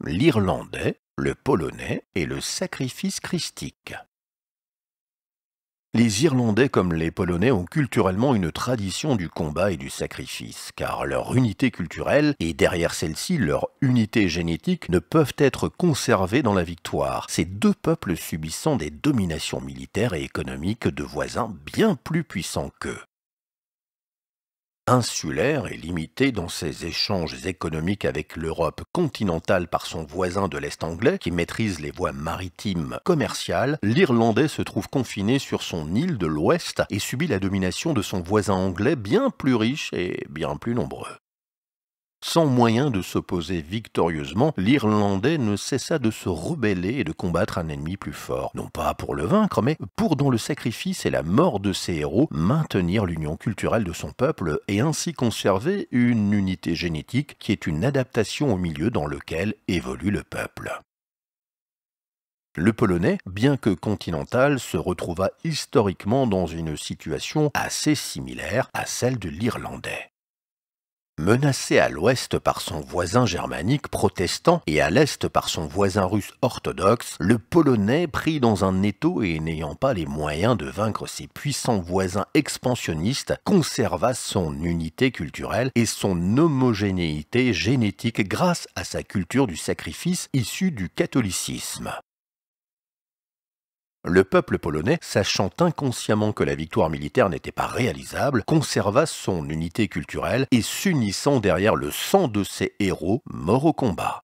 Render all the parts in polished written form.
l'irlandais, le polonais et le sacrifice christique. Les Irlandais comme les Polonais ont culturellement une tradition du combat et du sacrifice, car leur unité culturelle et derrière celle-ci leur unité génétique ne peuvent être conservées dans la victoire, ces deux peuples subissant des dominations militaires et économiques de voisins bien plus puissants qu'eux. Insulaire et limité dans ses échanges économiques avec l'Europe continentale par son voisin de l'Est anglais, qui maîtrise les voies maritimes commerciales, l'Irlandais se trouve confiné sur son île de l'Ouest et subit la domination de son voisin anglais bien plus riche et bien plus nombreux. Sans moyen de s'opposer victorieusement, l'Irlandais ne cessa de se rebeller et de combattre un ennemi plus fort, non pas pour le vaincre, mais pour, dans le sacrifice et la mort de ses héros, maintenir l'union culturelle de son peuple et ainsi conserver une unité génétique qui est une adaptation au milieu dans lequel évolue le peuple. Le Polonais, bien que continental, se retrouva historiquement dans une situation assez similaire à celle de l'Irlandais. Menacé à l'ouest par son voisin germanique protestant et à l'est par son voisin russe orthodoxe, le Polonais, pris dans un étau et n'ayant pas les moyens de vaincre ses puissants voisins expansionnistes, conserva son unité culturelle et son homogénéité génétique grâce à sa culture du sacrifice issue du catholicisme. Le peuple polonais, sachant inconsciemment que la victoire militaire n'était pas réalisable, conserva son unité culturelle et s'unissant derrière le sang de ses héros morts au combat.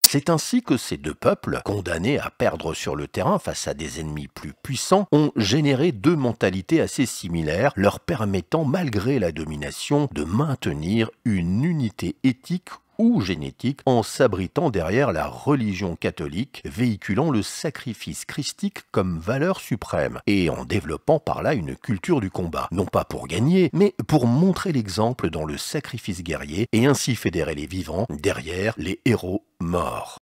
C'est ainsi que ces deux peuples, condamnés à perdre sur le terrain face à des ennemis plus puissants, ont généré deux mentalités assez similaires, leur permettant, malgré la domination, de maintenir une unité éthique ou génétique en s'abritant derrière la religion catholique, véhiculant le sacrifice christique comme valeur suprême et en développant par là une culture du combat, non pas pour gagner, mais pour montrer l'exemple dans le sacrifice guerrier et ainsi fédérer les vivants derrière les héros morts.